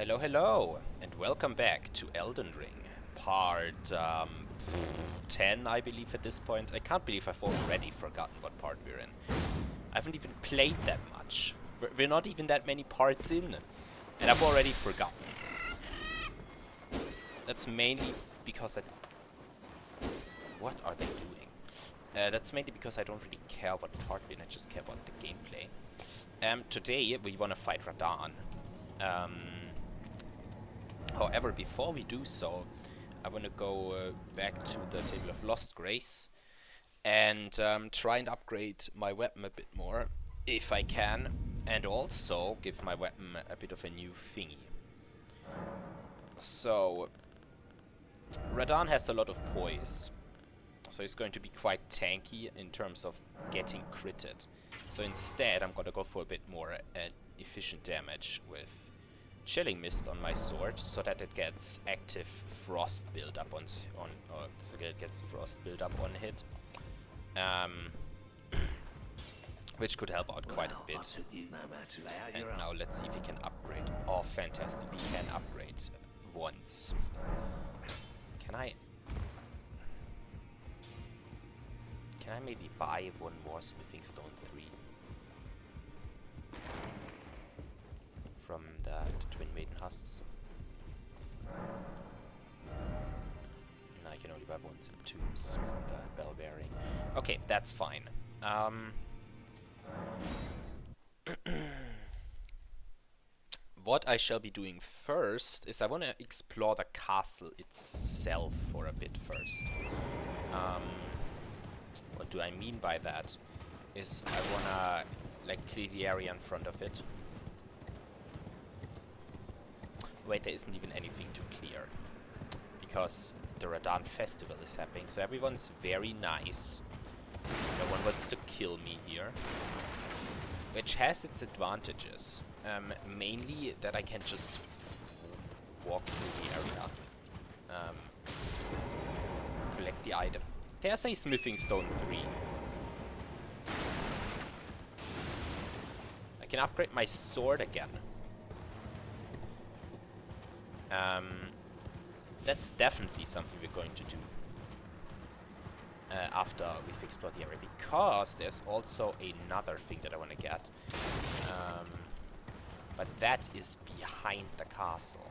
Hello, hello, and welcome back to Elden Ring, part 10, I believe, at this point. I can't believe I've already forgotten what part we're in. I haven't even played that much. We're not even that many parts in, and I've already forgotten. That's mainly because I... What are they doing? That's mainly because I don't really care what part we're in, I just care about the gameplay. Today, we want to fight Radahn. However, before we do so, I want to go back to the Table of Lost Grace and try and upgrade my weapon a bit more, if I can, and also give my weapon a bit of a new thingy. So, Radahn has a lot of poise, so he's going to be quite tanky in terms of getting critted. So instead, I'm gonna go for a bit more efficient damage with Chilling Mist on my sword, so that it gets active frost build up on so it gets frost build up on hit, which could help out quite a bit. And now let's see if we can upgrade. Oh, fantastic! We can upgrade once. Can I maybe buy one more Smithing Stone 3 from the Twin Maiden Husks? No, I can only buy ones and twos from the Bell Bearing. Okay, that's fine. What I shall be doing first is I want to explore the castle itself for a bit first. What do I mean by that? Is I wanna like clear the area in front of it. Wait, there isn't even anything to clear because the Radahn festival is happening, so everyone's very nice. No one wants to kill me here, which has its advantages. Mainly that I can just walk through the area, collect the item. There's a Smithing Stone 3. I can upgrade my sword again. That's definitely something we're going to do after we've explored the area, because there's also another thing that I want to get. But that is behind the castle.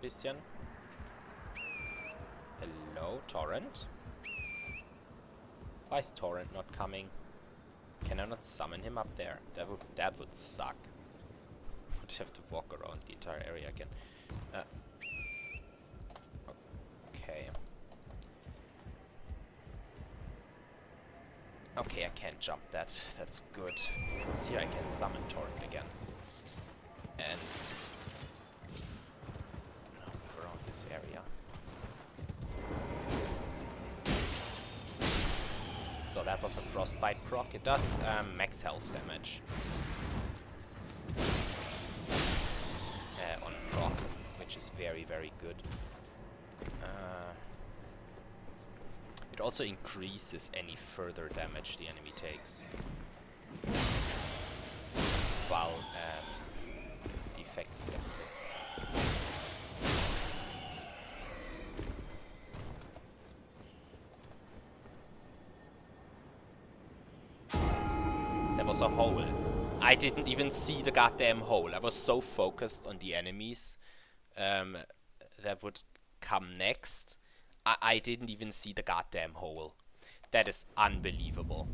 Bisschen. Hello, Torrent. Why is Torrent not coming? Can I not summon him up there? That would suck. I would have to walk around the entire area again. Okay. Okay, I can't jump that. That's good. Because here I can summon Torrent again. And this area. So that was a frostbite proc. It does max health damage on proc, which is very, very good. It also increases any further damage the enemy takes while the effect is active. Was a hole. I didn't even see the goddamn hole. I was so focused on the enemies that would come next. I didn't even see the goddamn hole. That is unbelievable.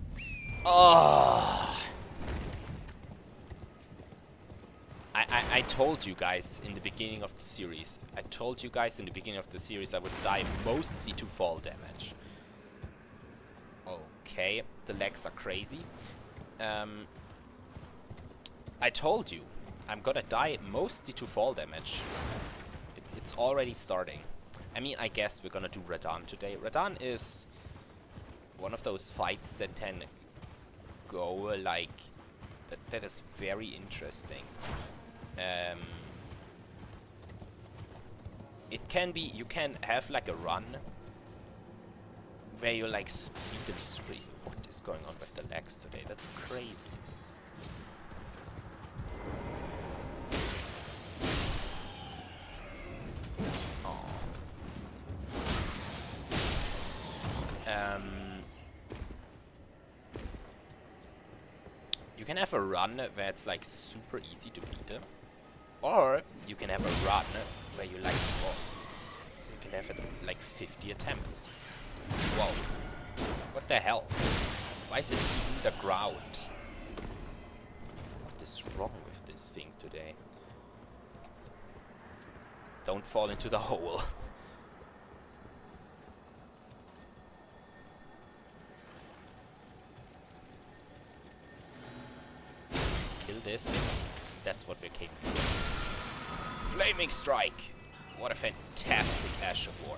Oh! I told you guys in the beginning of the series. I would die mostly to fall damage. Okay, the legs are crazy. I told you, I'm gonna die mostly to fall damage. It's already starting. I mean, I guess we're gonna do Radahn today. Radahn is one of those fights that can go like that is very interesting. It can be, you can have like a run where you like speed them straight. What is going on with the legs today? That's crazy. You can have a run where it's like super easy to beat them, or you can have a run where you like, oh, you can have it like 50 attempts. Whoa! What the hell? Why is it eating the ground? What is wrong with this thing today? Don't fall into the hole. Kill this. That's what we're capable of. Flaming Strike! What a fantastic Ash of War.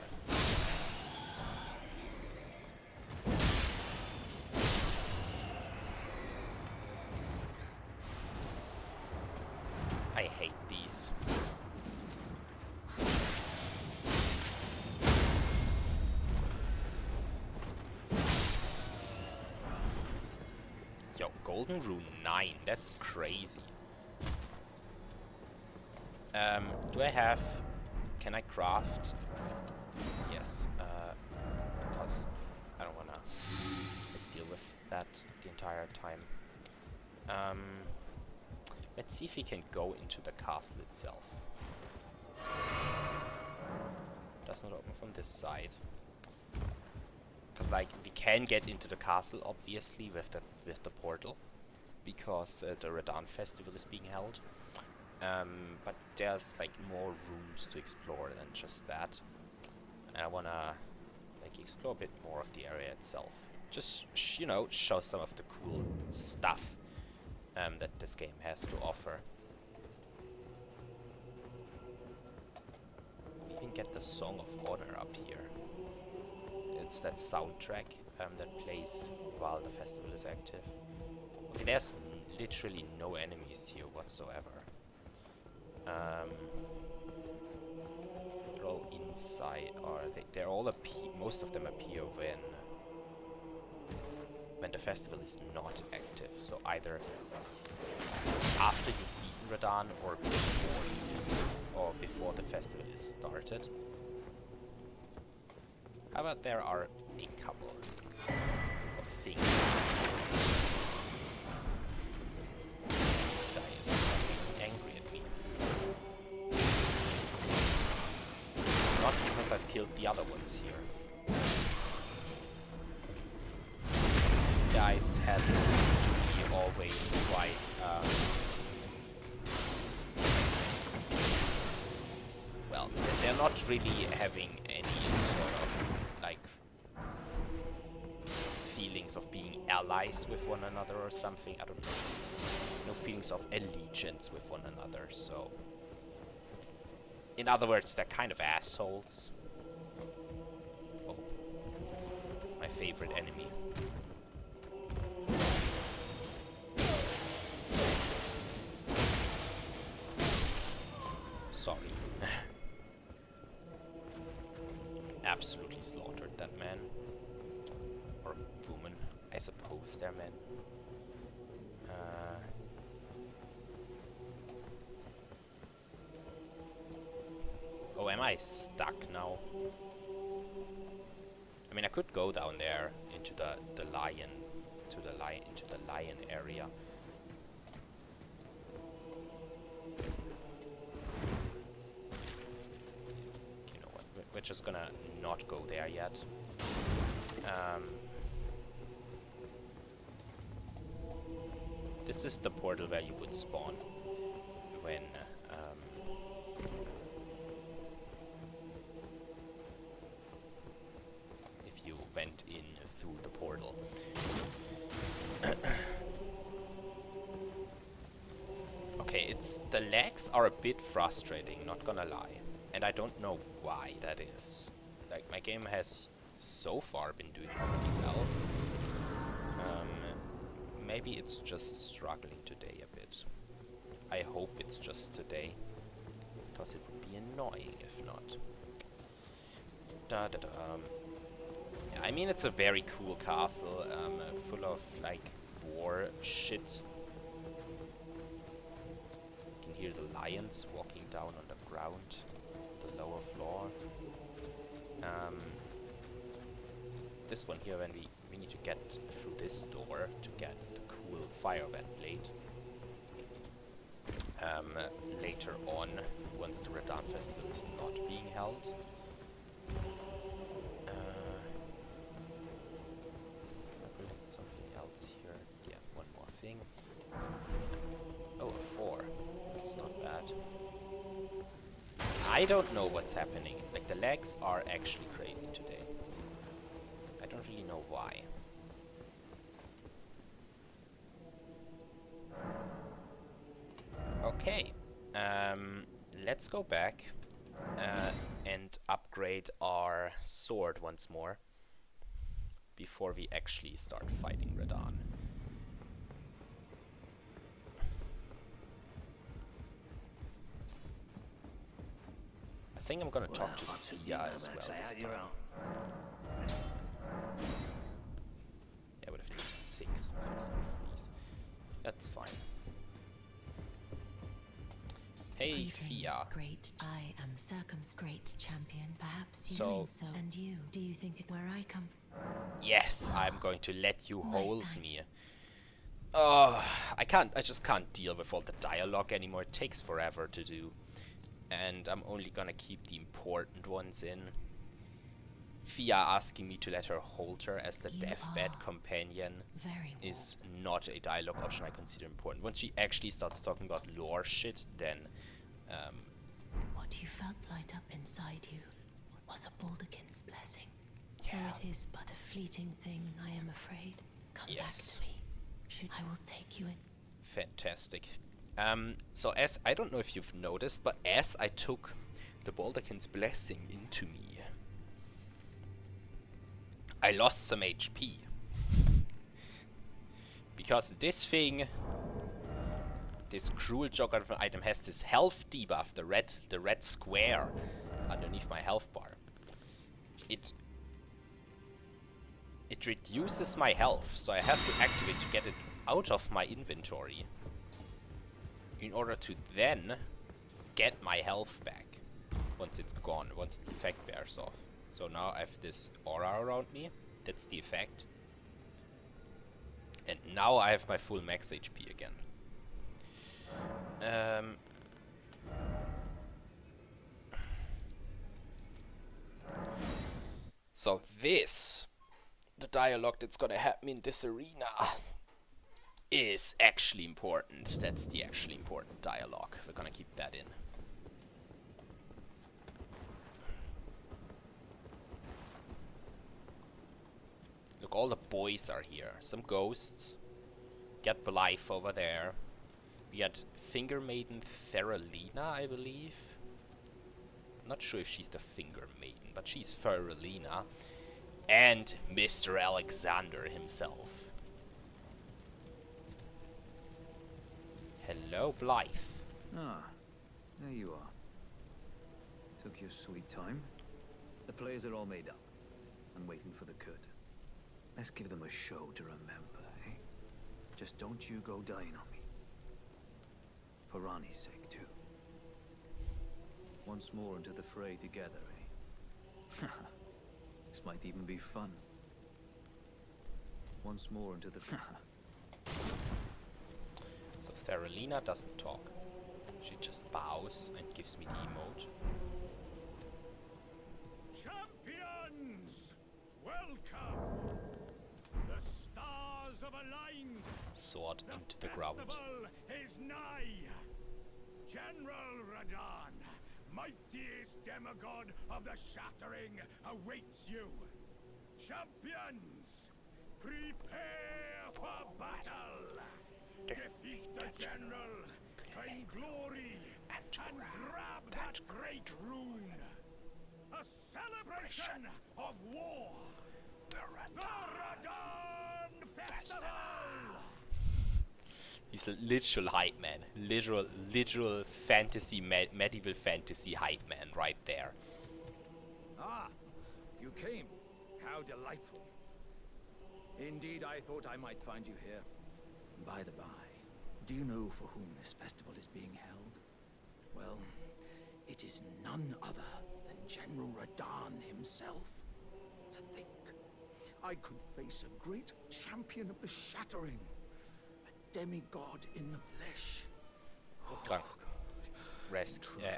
I hate these. Yo, Golden Rune 9, that's crazy. Do I have... Can I craft? Yes, because I don't wanna deal with that the entire time. Let's see if we can go into the castle itself. Does not open from this side. Because like we can get into the castle obviously with the portal, because the Radahn festival is being held. But there's like more rooms to explore than just that, and I wanna like explore a bit more of the area itself. Just you know, show some of the cool stuff that this game has to offer. Even get the Song of Honor up here. It's that soundtrack that plays while the festival is active. Okay, there's literally no enemies here whatsoever. They're all inside, or they're all most of them appear when the festival is not active. So either after you've beaten Radahn, or before you did, or before the festival is started. How about there are a couple of things. This guy is angry at me. Not because I've killed the other ones here. These guys have to be always quite well, they're not really having any sort of like feelings of being allies with one another or something. I don't know. No feelings of allegiance with one another, so in other words, they're kind of assholes. Oh, my favorite enemy. Sorry. Absolutely slaughtered that man. Or woman. I suppose they're men. Oh, am I stuck now? I mean, I could go down there into the lion, into the lion area. You know what? We're just gonna not go there yet. This is the portal where you would spawn when if you went in through the portal. Okay, the legs are a bit frustrating, not gonna lie, and I don't know why that is. Like, my game has so far been doing pretty well. Maybe it's just struggling today a bit. I hope it's just today, because it would be annoying if not. Yeah, I mean, it's a very cool castle, full of like war shit. You can hear the lions walking down on the ground, the lower floor. This one here, when we need to get through this door to get the cool fire vent blade. Later on, once the Radahn festival is not being held. Something else here. Yeah, one more thing. Oh, a 4. That's not bad. I don't know what's happening. Like, the legs are actually crazy today. I don't really know why. Okay. Let's go back and upgrade our sword once more before we actually start fighting Radahn. I think I'm gonna talk to Thea as well this time. Yeah, but if it's 6, that's fine. Hey, Thea. Great. I am great champion. Perhaps you mean so. And you, do you think it where I come from? Yes, I'm going to let you hold me. I just can't deal with all the dialogue anymore. It takes forever to do. And I'm only gonna keep the important ones in. Thea asking me to let her hold her as the deathbed companion is not a dialogue option I consider important. Once she actually starts talking about lore shit, then what you felt light up inside you was a Baldakin's blessing. Yeah. Though it is but a fleeting thing, I am afraid. Come back to me. I will take you in. Fantastic. So as I don't know if you've noticed, but as I took the Baldakin's blessing into me, I lost some HP. Because this thing, this cruel geographical item, has this health debuff, the red square underneath my health bar. It reduces my health, so I have to activate to get it out of my inventory in order to then get my health back once it's gone, once the effect wears off. So now I have this aura around me, that's the effect. And now I have my full max HP again. So this, the dialogue that's gonna happen in this arena, is actually important. That's the actually important dialogue. We're gonna keep that in. Look, all the boys are here. Some ghosts. Got Blythe over there. We got Finger Maiden Feralina, I believe. Not sure if she's the Finger Maiden, but she's Feralina. And Mr. Alexander himself. Hello, Blythe. Ah, there you are. Took your sweet time. The players are all made up and waiting for the curtain. Let's give them a show to remember, eh? Just don't you go dying on me. For Ranni's sake, too. Once more into the fray together, eh? This might even be fun. Once more into the... So Feralina doesn't talk. She just bows and gives me the emote. Champions! Welcome! The stars have aligned! Sword into the ground. The festival is nigh! General Radahn, mightiest demigod of the Shattering, awaits you! Champions! Prepare for battle! Defeat the general, claim glory, and grab that great rune! A celebration of war! The Radahn Festival! He's a literal hype man. Literal fantasy, medieval fantasy hype man right there. Ah, you came. How delightful. Indeed, I thought I might find you here. By the by, do you know for whom this festival is being held? Well, it is none other than General Radahn himself. To think, I could face a great champion of the Shattering, a demigod in the flesh. Krank.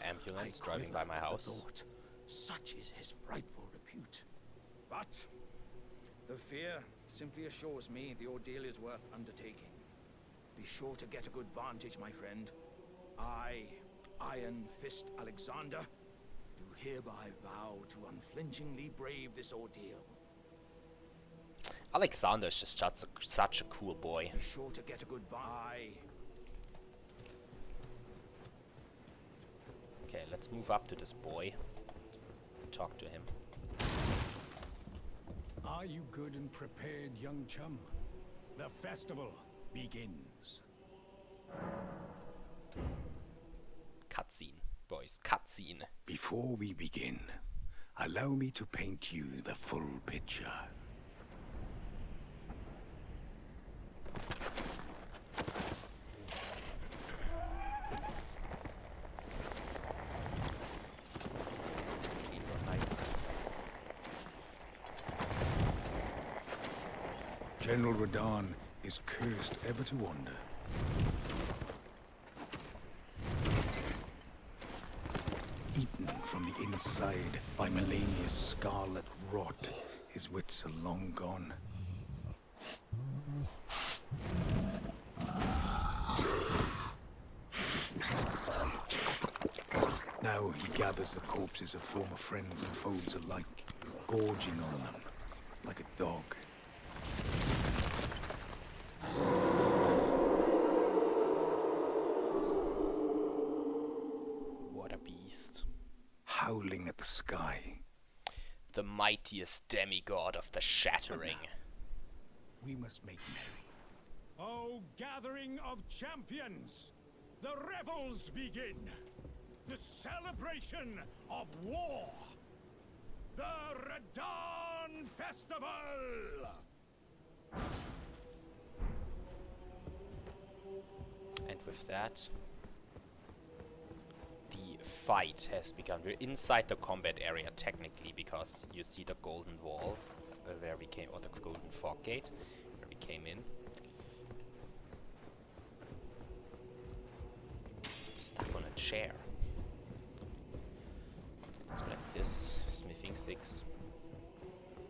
Ambulance driving by my house. Thought. Such is his frightful repute. But the fear simply assures me the ordeal is worth undertaking. Be sure to get a good vantage, my friend. I, Iron Fist Alexander, do hereby vow to unflinchingly brave this ordeal. Alexander's just such a cool boy. Be sure to get a good Okay, let's move up to this boy. Talk to him. Are you good and prepared, young chum? The festival begins. Cutscene, boys, cutscene. Before we begin, allow me to paint you the full picture. General Radahn is cursed ever to wander. Eaten from the inside by Melania's scarlet rot, his wits are long gone. Now he gathers the corpses of former friends and foes alike, gorging on them like a dog. What a beast. Howling at the sky. The mightiest demigod of the Shattering. We must make merry. Oh, gathering of champions! The revels begin! The celebration of war! The Radahn Festival! And with that, the fight has begun. We're inside the combat area technically, because you see the golden wall where we came, or the golden fog gate where we came in. I'm stuck on a chair. Let's grab this smithing 6.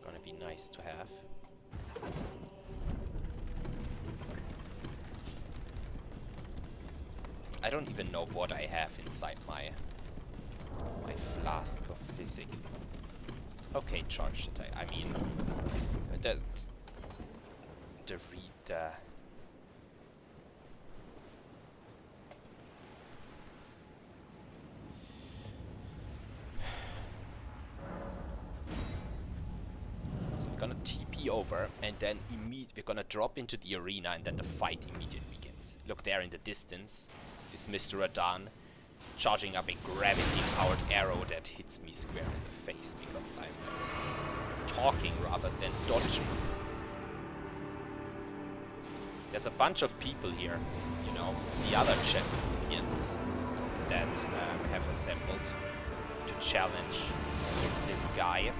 Gonna be nice to have. I don't even know what I have inside my flask of physic. Okay, charge it. I mean, So we're gonna TP over, and then we're gonna drop into the arena, and then the fight immediately begins. Look there in the distance is Mr. Radahn charging up a gravity-powered arrow that hits me square in the face because I'm talking rather than dodging. There's a bunch of people here, you know, the other champions that have assembled to challenge this guy.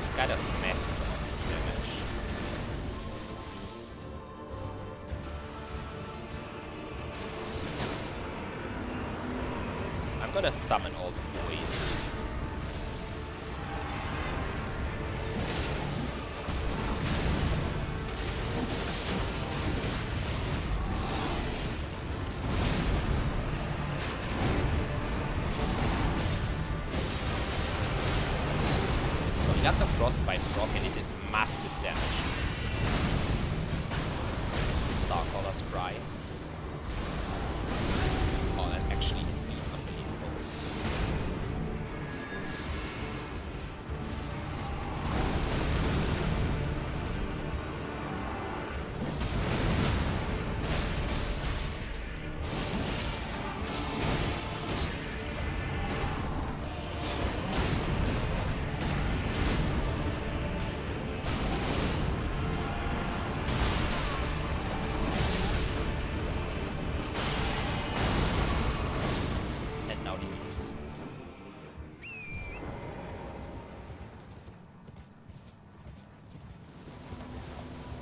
This guy does massive amounts of damage. I'm gonna summon all the boys. We got the frostbite proc and it did massive damage. Starcaller's Cry.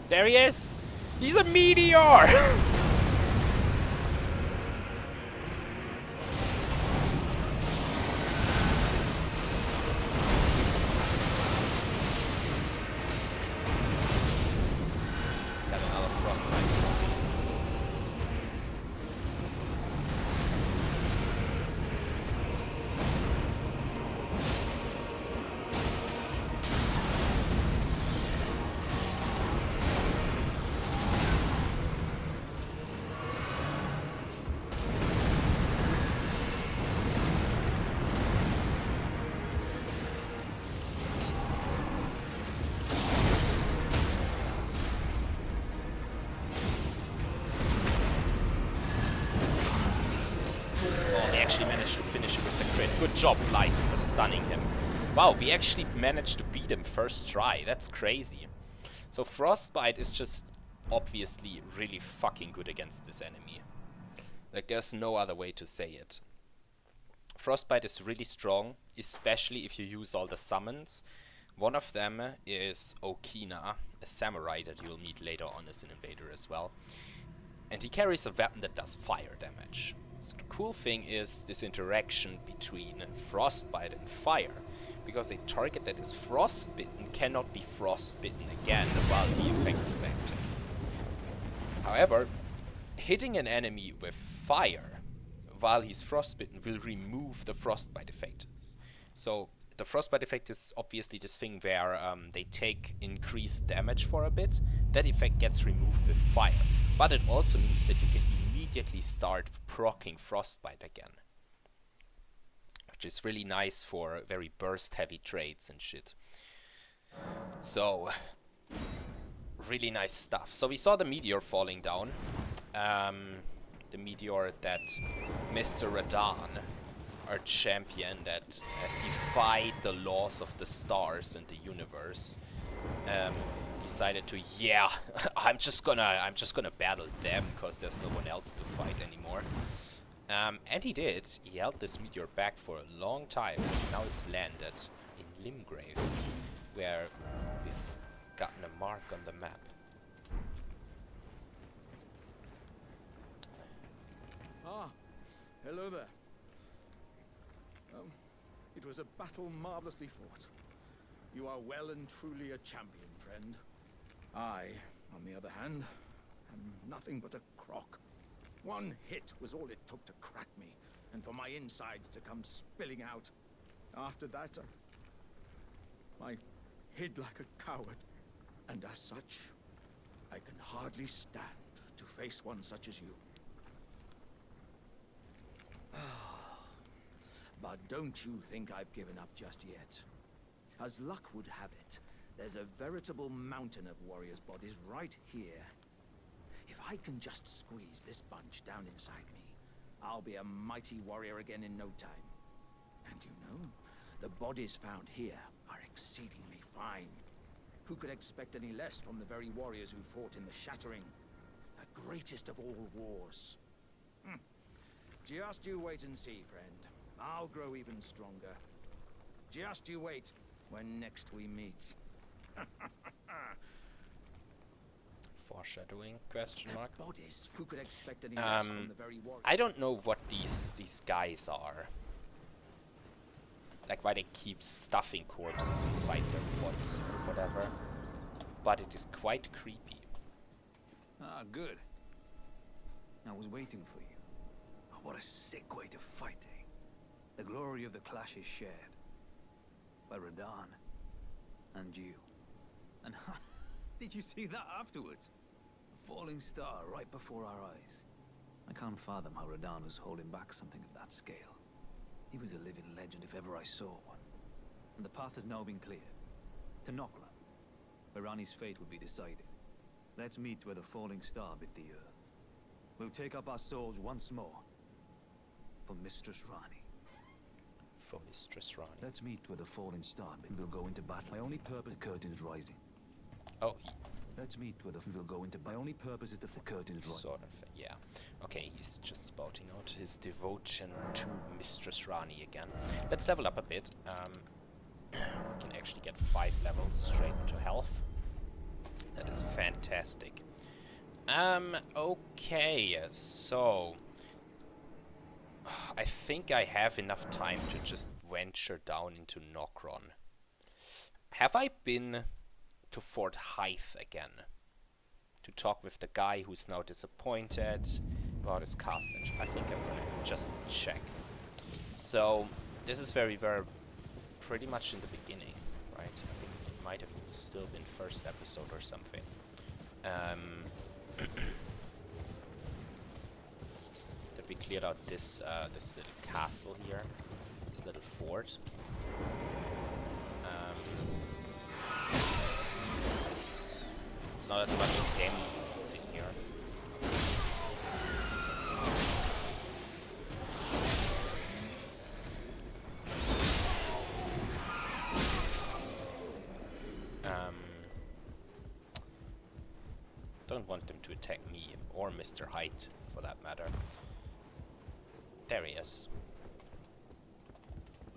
There he is! He's a meteor! Got another frostbite. Managed to finish it with the crit. Good job, Light, for stunning him. Wow, we actually managed to beat him first try. That's crazy. So Frostbite is just obviously really fucking good against this enemy. Like, there's no other way to say it. Frostbite is really strong, especially if you use all the summons. One of them is Okina, a samurai that you'll meet later on as an invader as well. And he carries a weapon that does fire damage. So the cool thing is this interaction between Frostbite and fire, because a target that is frostbitten cannot be frostbitten again while the effect is active. However, hitting an enemy with fire while he's frostbitten will remove the frostbite effect. So the frostbite effect is obviously this thing where they take increased damage for a bit. That effect gets removed with fire, but it also means that you can immediately start proccing frostbite again, which is really nice for very burst heavy trades and shit. So really nice stuff. So we saw the meteor falling down, the meteor that Mr. Radahn, our champion that defied the laws of the stars and the universe, decided to, yeah, I'm just gonna battle them because there's no one else to fight anymore. And he did. He held this meteor back for a long time. Now it's landed in Limgrave, where we've gotten a mark on the map. Ah, hello there. It was a battle marvelously fought. You are well and truly a champion, friend. I, on the other hand, am nothing but a crock. One hit was all it took to crack me, and for my insides to come spilling out. After that, I hid like a coward, and as such, I can hardly stand to face one such as you. But don't you think I've given up just yet. As luck would have it, there's a veritable mountain of warriors' bodies right here. If I can just squeeze this bunch down inside me, I'll be a mighty warrior again in no time. And you know, the bodies found here are exceedingly fine. Who could expect any less from the very warriors who fought in the Shattering? The greatest of all wars. Just you wait and see, friend. I'll grow even stronger. Just you wait when next we meet. Foreshadowing? Question mark. Bodies. Who could expect any less from the very warriors? I don't know what these guys are. Like why they keep stuffing corpses inside their pods or whatever. But it is quite creepy. Ah, good. I was waiting for you. What a sick way to fight, eh? The glory of the clash is shared by Radahn and you. And did you see that afterwards? A falling star right before our eyes. I can't fathom how Radahn was holding back something of that scale. He was a living legend if ever I saw one. And the path has now been cleared. To Nokra, where Ranni's fate will be decided. Let's meet where the falling star bit the earth. We'll take up our swords once more. For Mistress Ranni. For Mistress Ranni. Let's meet where the falling star bit. We'll go into battle. My only purpose, the curtain's rising. Oh, let's meet where the we'll go into. My only purpose is the curtain's rising. Sort of, yeah. Okay, he's just spouting out his devotion to Mistress Ranni again. Let's level up a bit. We can actually get 5 levels straight into health. That is fantastic. Okay, so I think I have enough time to just venture down into Nokron. Have I been to Fort Hythe again? To talk with the guy who's now disappointed about his castle. I think I'm gonna just check. So, this is very pretty much in the beginning, right? I think it might have still been first episode or something. That we cleared out this this little castle here, this little fort. It's not as much of demons in here. Don't want them to attack me, or Mr. Height, for that matter. There he is.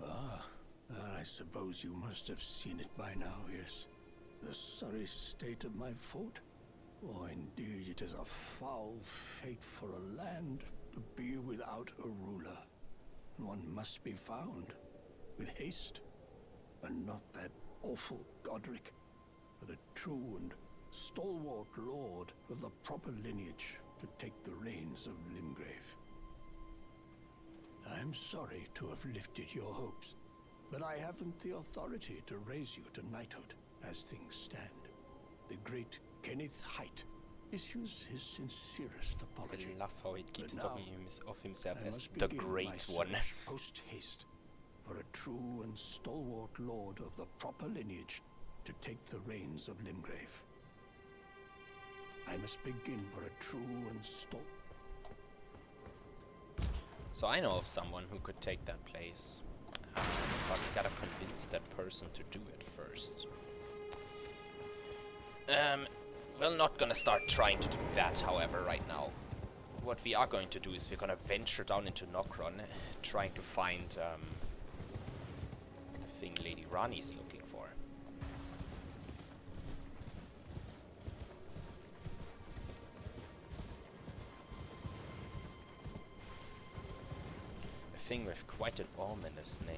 I suppose you must have seen it by now, yes? The sorry state of my fort? Oh, indeed, it is a foul fate for a land to be without a ruler. One must be found, with haste, and not that awful Godric, but a true and stalwart lord of the proper lineage to take the reins of Limgrave. I'm sorry to have lifted your hopes, but I haven't the authority to raise you to knighthood as things stand. The great Kenneth Height issues his sincerest apology. I love how he keeps talking of himself as the Great One. Post haste for a true and stalwart lord of the proper lineage to take the reins of Limgrave. I must begin for a true and So I know of someone who could take that place. But we gotta convince that person to do it first. We're not gonna start trying to do that, however, right now. What we are going to do is we're gonna venture down into Nokron, trying to find the thing Lady Rani's looking for. A thing with quite an ominous name.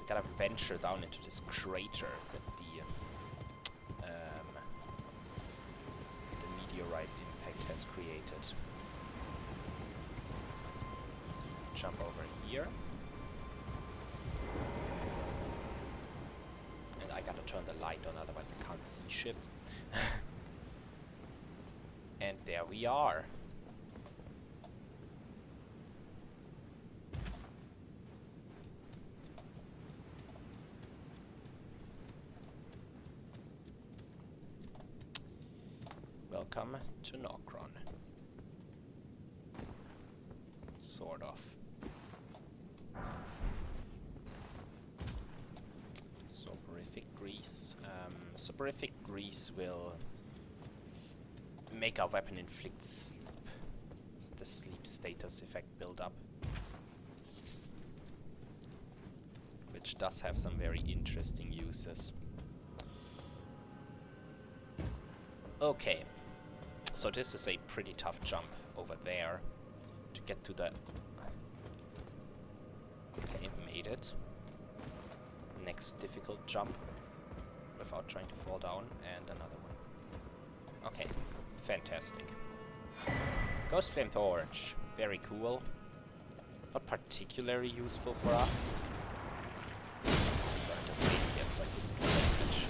Gotta venture down into this crater that the meteorite impact has created. Jump over here. And I gotta turn the light on, otherwise I can't see shit. And there we are. Welcome to Nokron. Sort of. Soporific grease. Soporific grease will make our weapon inflict sleep. The sleep status effect build up. Which does have some very interesting uses. Okay. So this is a pretty tough jump over there to get to the... Okay, made it. Next difficult jump without trying to fall down, and another one. Okay, fantastic. Ghost Flame Torch, very cool. Not particularly useful for us. But I don't think yet, so I couldn't do that much.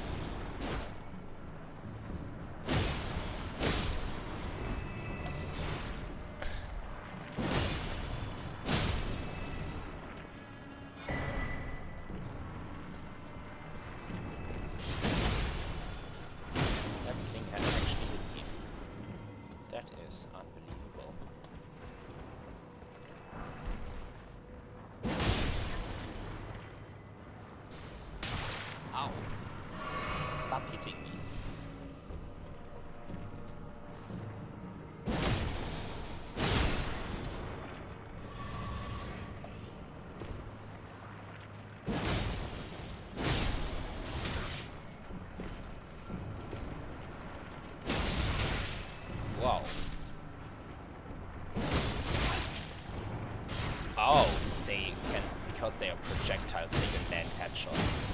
Oh, they can, because they are projectiles, they can land headshots.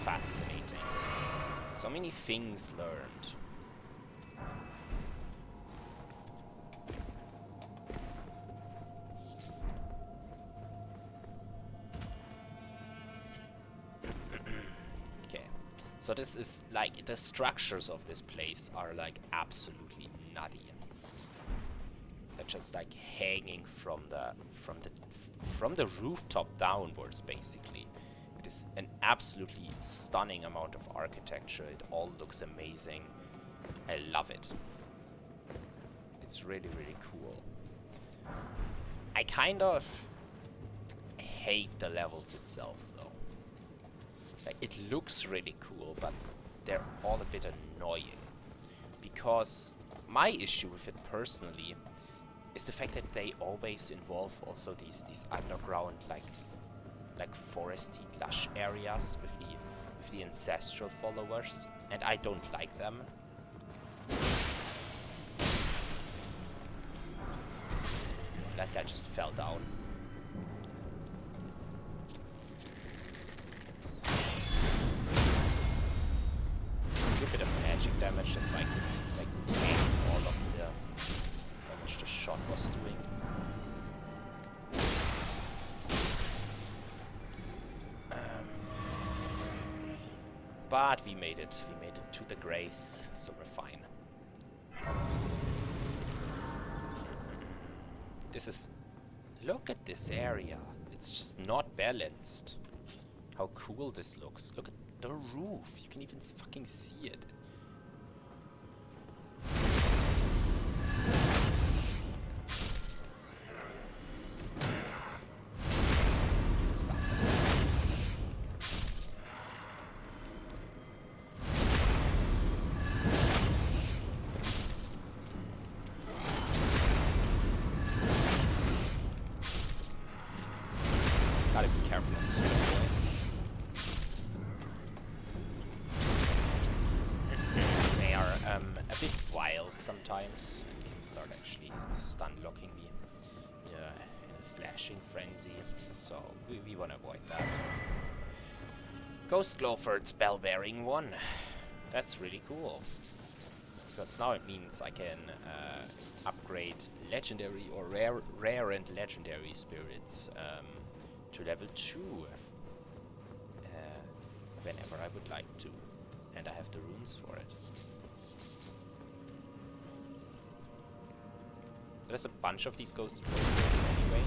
Fascinating. So many things learned. Okay. So this is like, the structures of this place are like absolutely nutty. They're just like hanging from the rooftop downwards, basically. It is an absolutely stunning amount of architecture. It all looks amazing. I love it. It's really, really cool. I kind of hate the levels itself, though. Like, it looks really cool, but they're all a bit annoying. Because my issue with it personally is the fact that they always involve also these underground like foresty lush areas with the ancestral followers, and I don't like them. That guy just fell down. A bit of magic damage, that's why I could like tank all of the damage the shot was doing. But we made it to the grace, so we're fine. Look at this area. It's just not balanced. How cool this looks. Look at the roof. You can even fucking see it. Gotta be careful on Superboy. They are a bit wild sometimes. You can start actually stun locking me in a slashing frenzy. So we want to avoid that. Ghost Glowford spell-bearing one. That's really cool. Because now it means I can upgrade legendary or rare and legendary spirits to level 2 whenever I would like to, and I have the runes for it. There's a bunch of these ghost glowfirds anyway.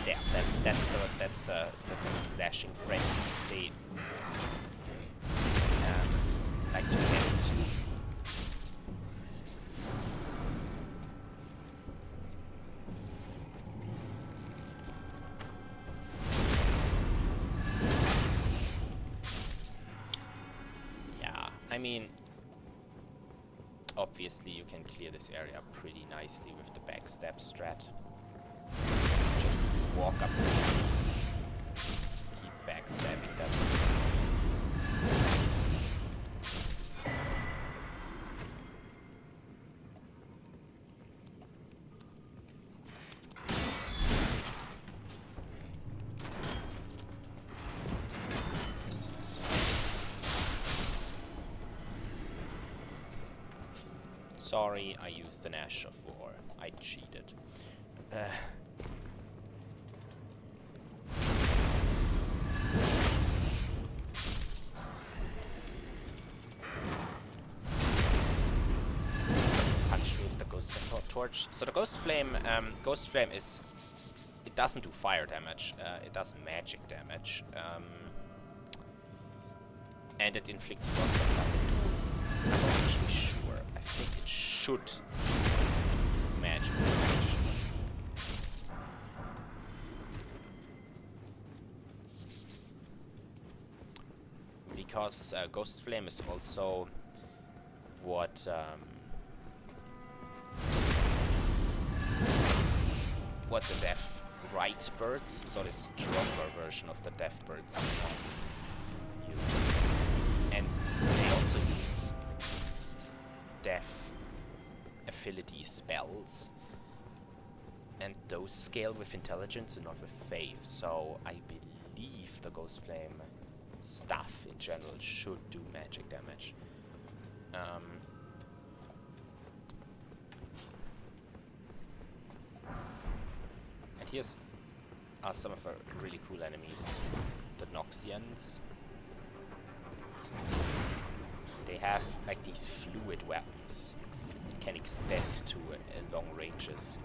Yeah, that's the slashing frenzy they like to get into. I mean, obviously you can clear this area pretty nicely with the backstep strat. Just walk up the enemies, keep backstabbing them. Sorry, I used an Ash of War. I cheated. Punch me with the Ghost Flame Torch. So the Ghost Flame is... It doesn't do fire damage. It does magic damage. And it inflicts frost. What does it do? I'm not actually sure. I think it should do magic damage. Because Ghost Flame is also what the Death Right birds, so the stronger version of the Death birds use. And they also use death affinity spells, And those scale with intelligence and not with faith, so I believe the Ghost Flame stuff in general should do magic damage. And here's some of our really cool enemies. The Noxians. They have like these fluid weapons that can extend to long ranges.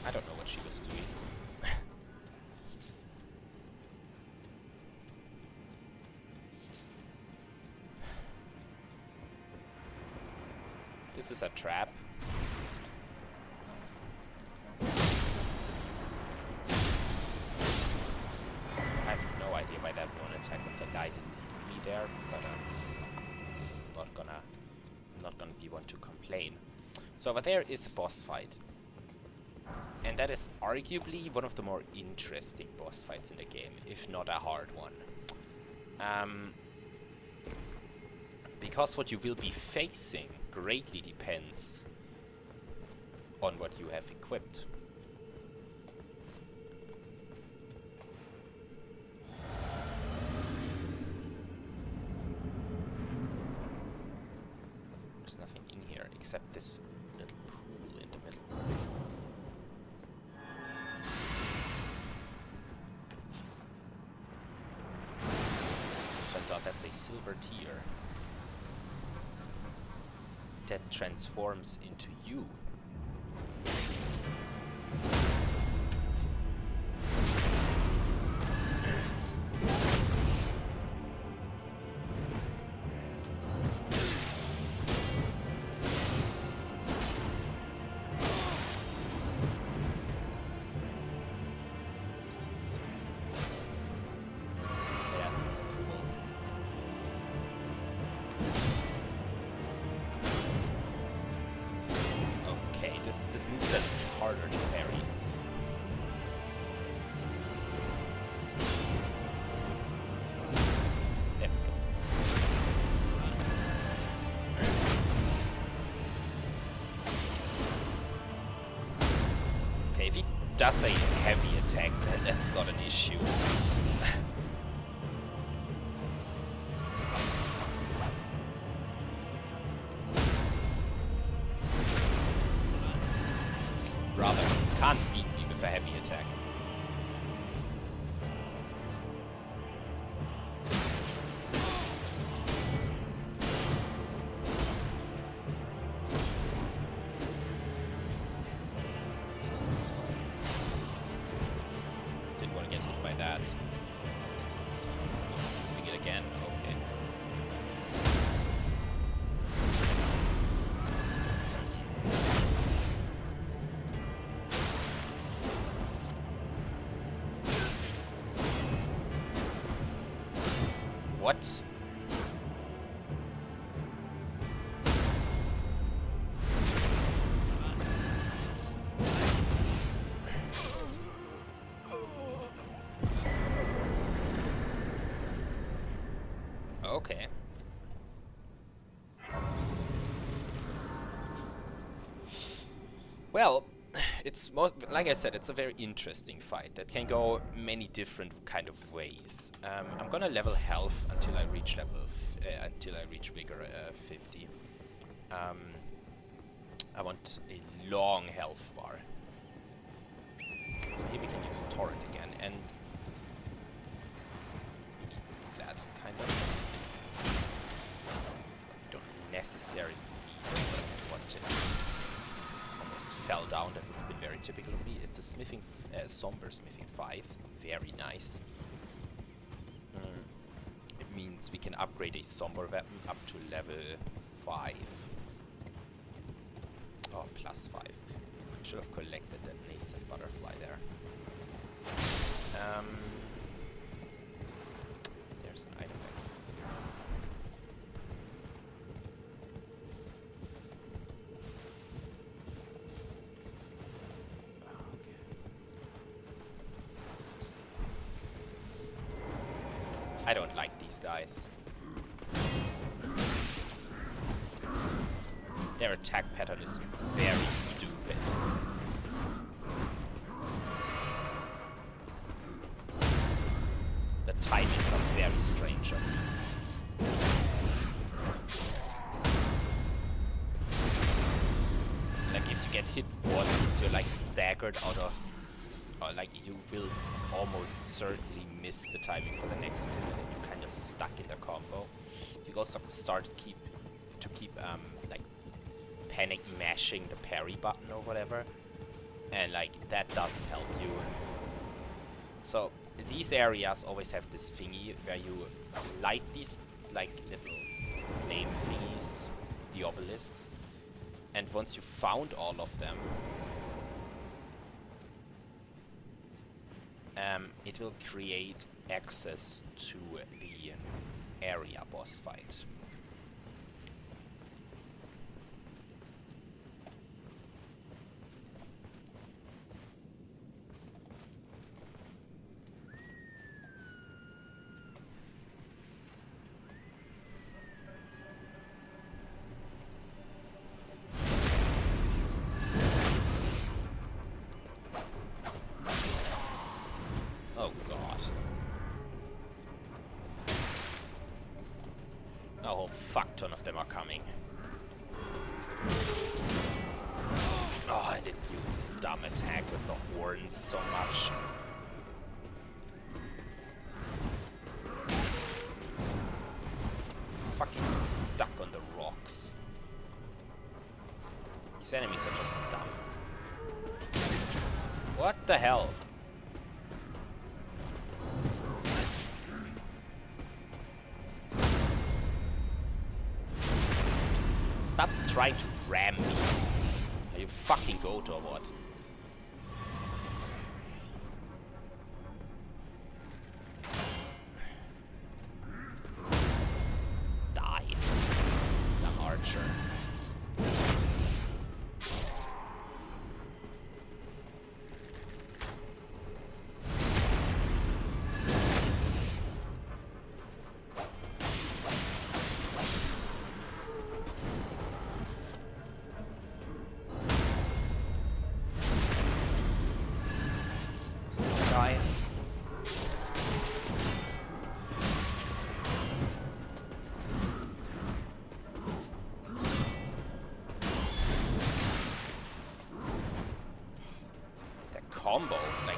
I don't know what she was doing. This is a trap. I have no idea why that one attack of the guy didn't hit me there, but I'm not gonna be one to complain. So over there is a boss fight. And that is arguably one of the more interesting boss fights in the game, if not a hard one. Because what you will be facing greatly depends on what you have equipped. There's nothing in here except this little pool in the middle. Turns out that's a silver tier that transforms into you. Yeah, that's cool. Okay, this moveset is harder to parry. There we go. Okay, if he does a heavy attack, then that's not an issue. Radahn can't beat me with a heavy attack. Didn't want to get hit by that. Using it again, okay. What? Okay. Well, it's like I said, it's a very interesting fight that can go many different kind of ways. I'm gonna level health until I reach vigor 50. I want a long health bar. So here we can use Torrent again, and that kind of don't necessarily need what I wanted. Almost fell down. That would have been very typical of me. It's a smithing, somber smithing 5. Very nice. It means we can upgrade a somber weapon up to level 5. Oh, plus 5. I should have collected that nascent butterfly there. There's an item back. I don't like these guys. Their attack pattern is very stupid. The timings are very strange on these. Like if you get hit once, you're like staggered out of, or like you will almost certainly miss the timing for the next hit, and then you're kind of stuck in the combo. You also start to keep like panic mashing the parry button or whatever, and like that doesn't help you. So these areas always have this thingy where you light these like little flame thingies, the obelisks, and once you found all of them, it will create access to the area boss fight. Oh god. A whole fuck ton of them are coming. Oh, I didn't use this dumb attack with the horns so much. Fucking stuck on the rocks. These enemies are just dumb. What the hell? Stop trying to ram me. Are you fucking goat or what? Die. Dumb archer. Combo, like.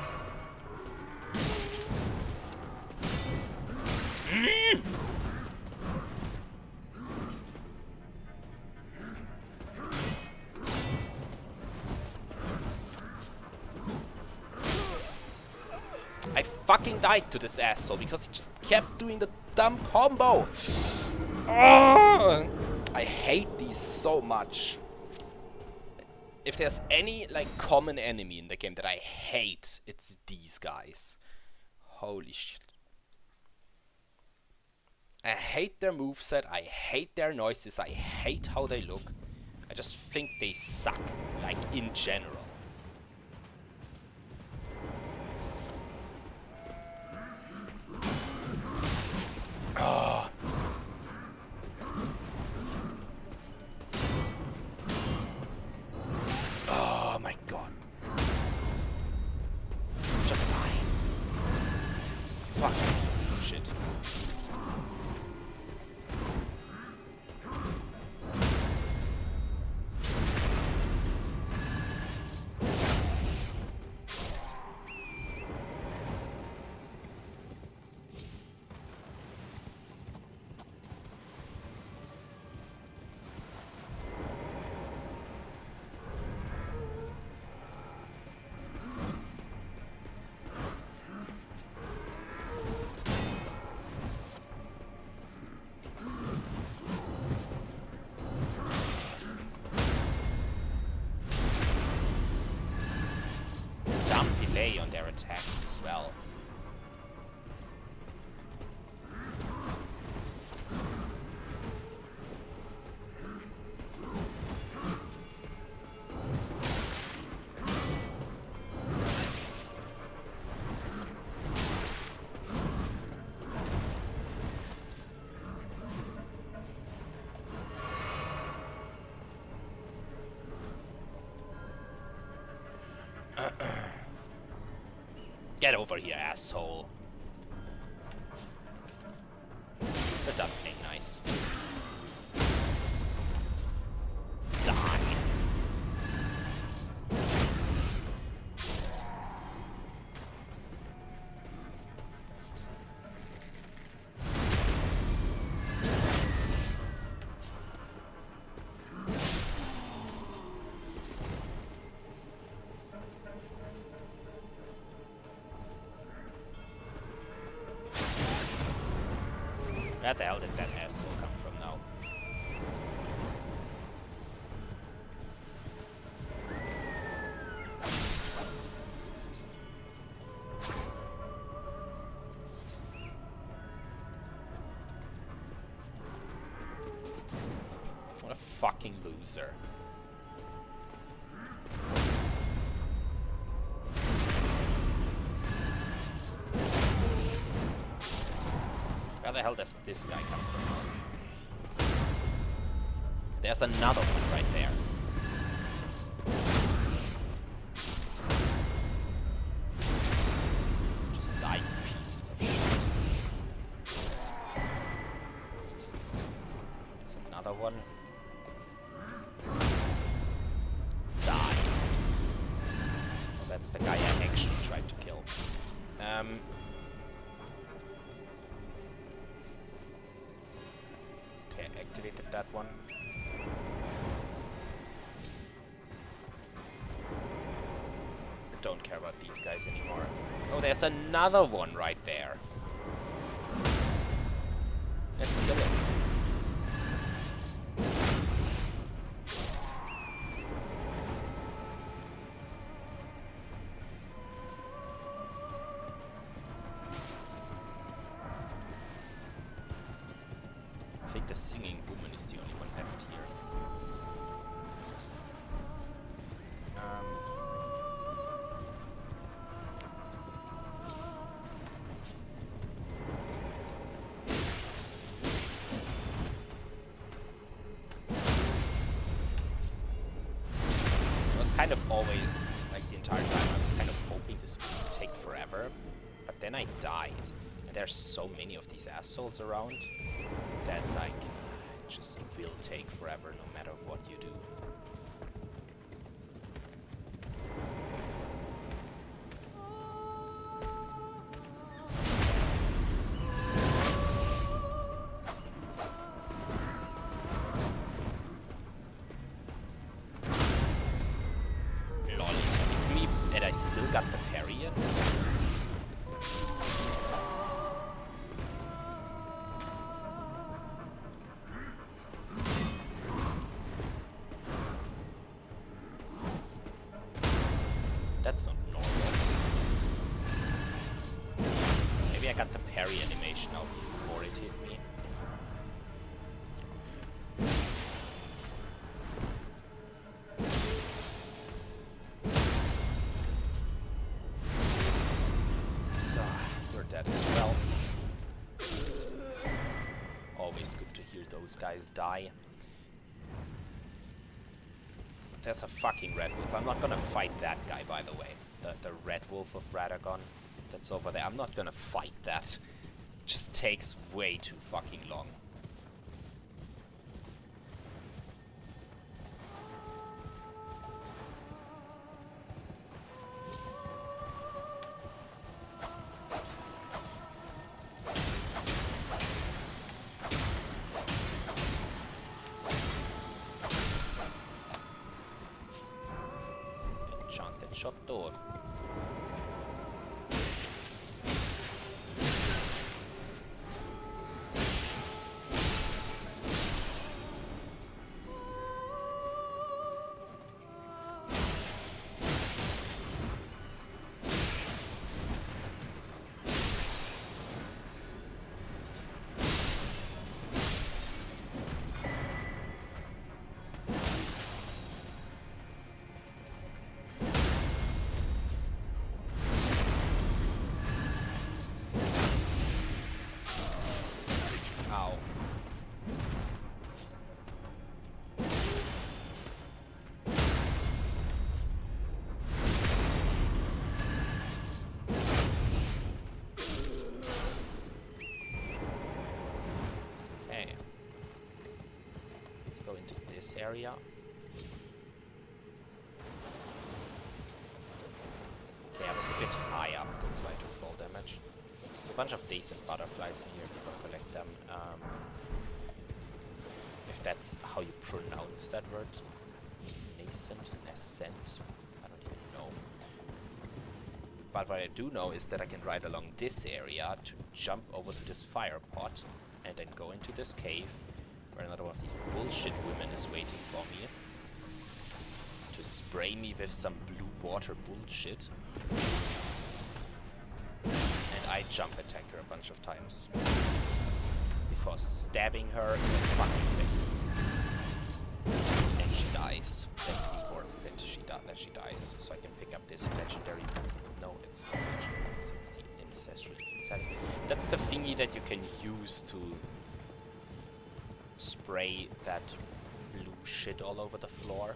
I fucking died to this asshole because he just kept doing the dumb combo. I hate these so much. If there's any like common enemy in the game that I hate, it's these guys. Holy shit. I hate their moveset, I hate their noises, I hate how they look. I just think they suck, like in general. Oh. Oh my god. Just die. Fucking pieces of shit. On their attacks as well. Get over here, asshole. They're done playing nice. Die. Where the hell did that asshole come from now? What a fucking loser. Where the hell does this guy come from? There's another one right there. Just die, pieces of shit. There's another one. Die. Oh, that's the guy I actually tried to kill. Okay, activated that one. I don't care about these guys anymore. Oh, there's another one right there. Let's kill it. I think the singing woman is the only one left here. I was kind of always, like the entire time, I was kind of hoping this would take forever, but then I died. And there's so many of these assholes around that, like, it just will take forever no matter what you do. Lol, it's hitting me that I still got the parry in. That's not normal. Maybe I got the parry animation out before it hit me. So, you're dead as well. Always good to hear those guys die. There's a fucking red wolf. I'm not gonna fight that guy, by the way. The red wolf of Radahn that's over there. I'm not gonna fight that. It just takes way too fucking long. Enchanted shot door. let's go into this area. Okay, I was a bit high up, that's why I took fall damage. There's a bunch of decent butterflies in here, go collect them. If that's how you pronounce that word. Nascent, I don't even know. But what I do know is that I can ride along this area to jump over to this fire pot and then go into this cave where another one of these bullshit women is waiting for me to spray me with some blue water bullshit. And I jump attack her a bunch of times before stabbing her in the fucking face. And she dies. That's the important bit. That she dies. So I can pick up this legendary... No, it's not legendary. It's the ancestral inside. That's the thingy that you can use to spray that blue shit all over the floor.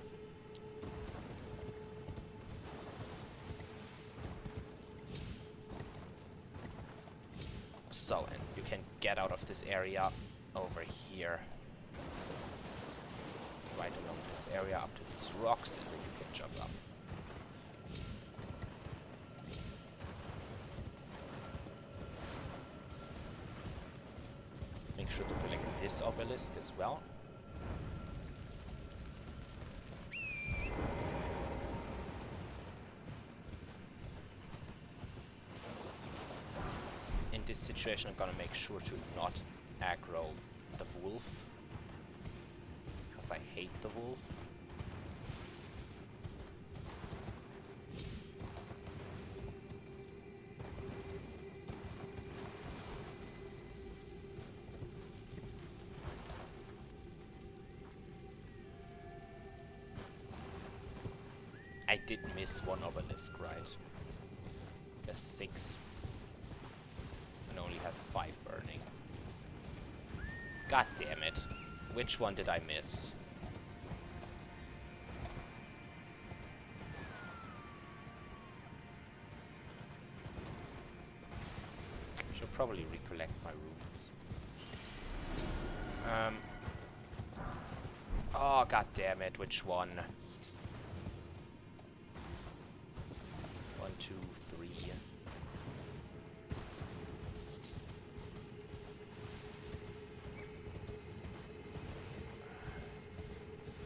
So, and you can get out of this area over here. Right along this area up to these rocks, and then you can jump up. Make sure to collect this obelisk as well. In this situation, I'm gonna make sure to not aggro the wolf, because I hate the wolf. I did miss one obelisk, right? There's 6. And only have 5 burning. God damn it. Which one did I miss? Should probably recollect my runes. Oh, god damn it, which one? 1, 2, 3.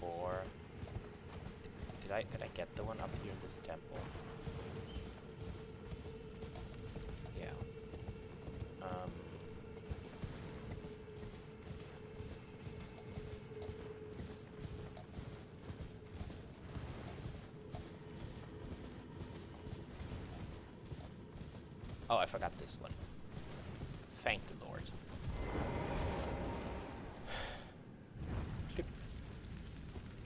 4. Did I get the one up here in this temple? Yeah. Oh, I forgot this one. Thank the Lord.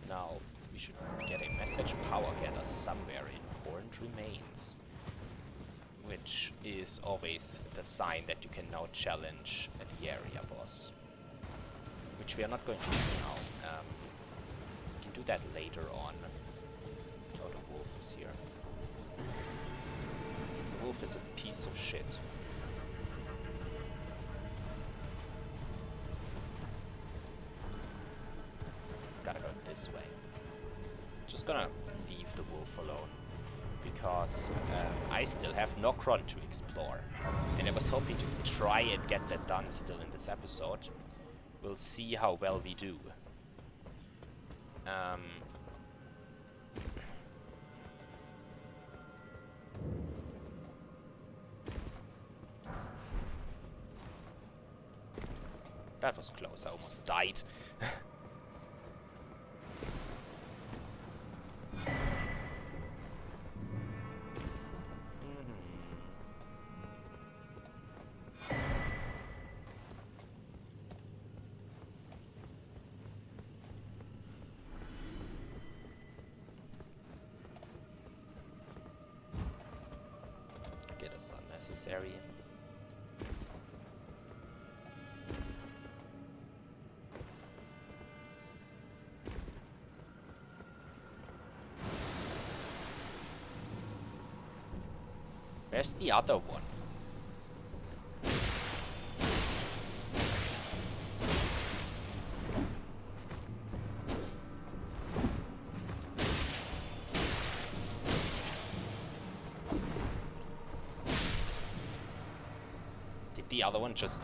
Now, we should get a message power gather somewhere. Important remains. Which is always the sign that you can now challenge the area boss. Which we are not going to do now. We can do that later on. Oh, the wolf is here. The wolf is a piece of shit. Gotta go this way. Just gonna leave the wolf alone. Because I still have Nokron to explore. And I was hoping to try and get that done still in this episode. We'll see how well we do. That was close, I almost died. Get us unnecessary. Where's the other one? the other one just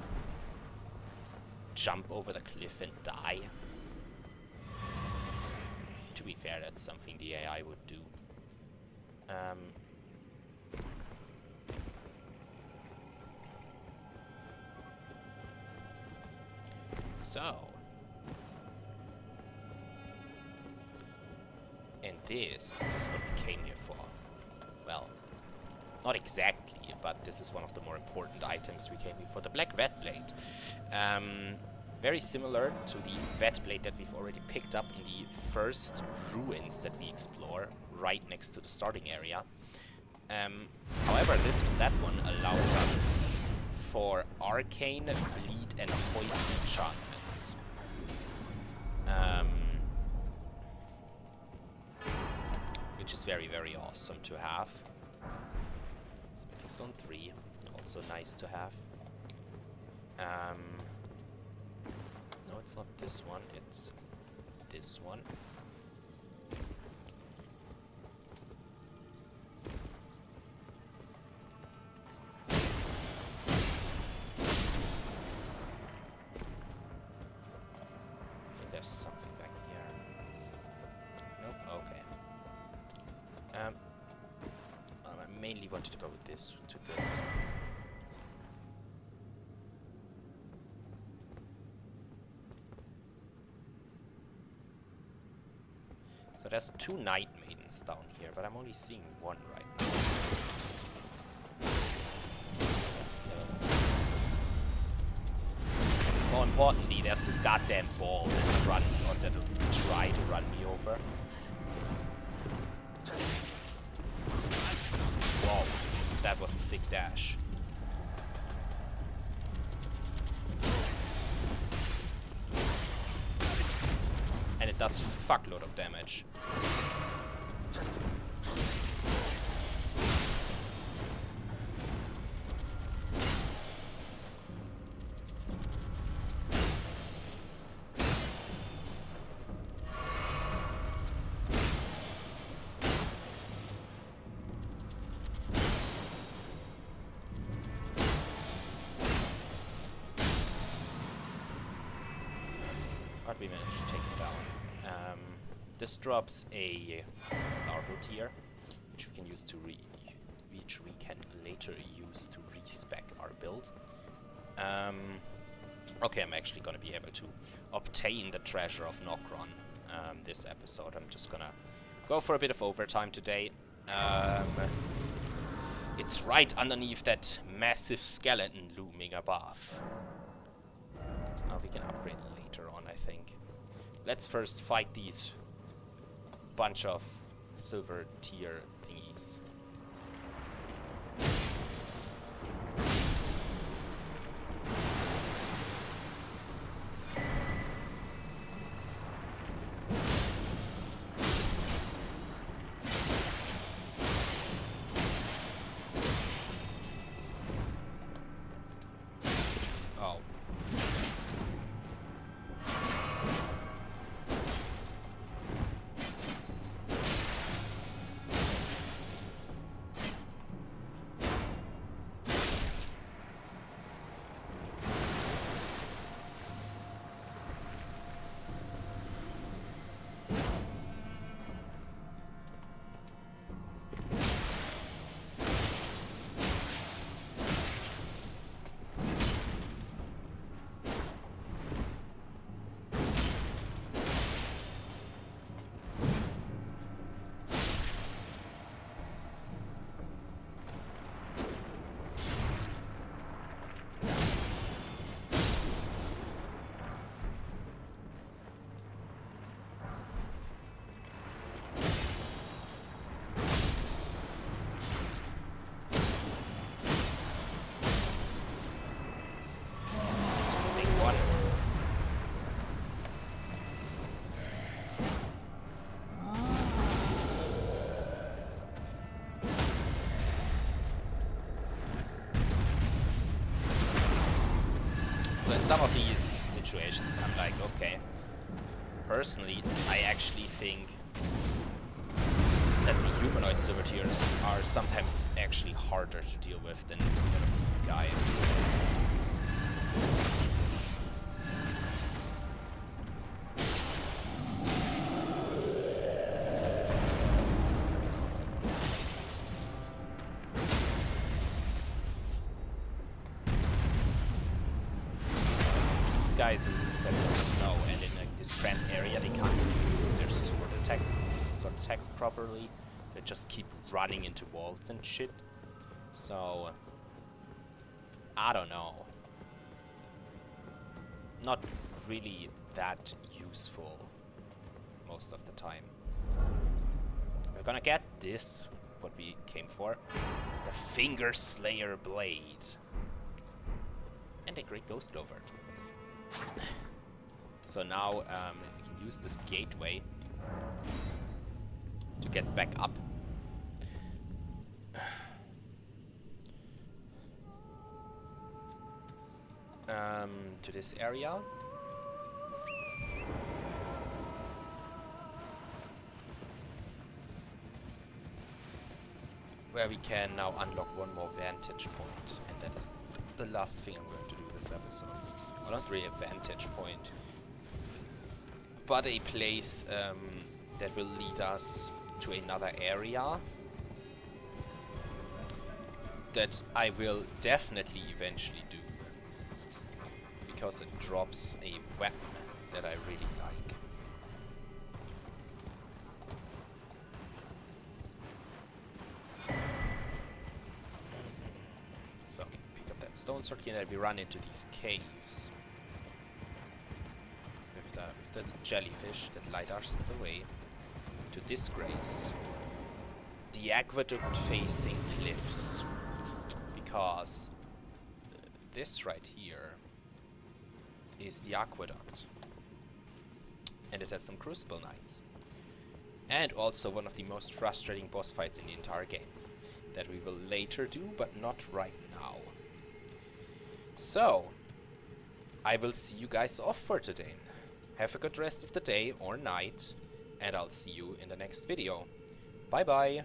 jump over the cliff and die? To be fair, that's something the AI would do. So. And this is what we came here for. Well, not exactly, but this is one of the more important items we came here for. The Black Vet Blade. Very similar to the Vet Blade that we've already picked up in the first ruins that we explore, right next to the starting area. However, that one allows us for arcane, bleed, and poison enchantments. Which is very, very awesome to have. Smithing Stone 3, also nice to have. No, it's not this one, it's this one. There's something back here. Nope, okay. I mainly wanted to go with this, to this. So there's 2 Night Maidens down here, but I'm only seeing one right now. More importantly, there's this goddamn ball that'll try to run me over. Whoa, that was a sick dash. And it does fuckload of damage. But we managed to take it down. This drops a larval tier, which we can use to which we can later use to respec our build. Okay, I'm actually gonna be able to obtain the treasure of Nokron this episode. I'm just gonna go for a bit of overtime today. It's right underneath that massive skeleton looming above. We can upgrade later on, I think. Let's first fight these bunch of silver tier thingies. So in some of these situations, I'm like, okay, personally, I actually think that the humanoid silver tiers are sometimes actually harder to deal with than one of these guys. Guys in sets of snow, and in like this cramped area they can't use their sword attacks properly. They just keep running into walls and shit. So I don't know. Not really that useful most of the time. We're gonna get this, what we came for. The Finger Slayer Blade. And a Great Ghost Clover. So now we can use this gateway to get back up. To this area. Where we can now unlock one more vantage point, and that is the last thing I'm going to do this episode. Well, not really a vantage point, but a place that will lead us to another area that I will definitely eventually do, because it drops a weapon that I really like. So, pick up that stone sword here, and we run into these caves with the jellyfish that light us the way to disgrace the aqueduct facing cliffs, because this right here is the aqueduct, and it has some crucible knights, and also one of the most frustrating boss fights in the entire game that we will later do, but not right now. So I will see you guys off for today. Have a good rest of the day or night, and I'll see you in the next video. Bye bye.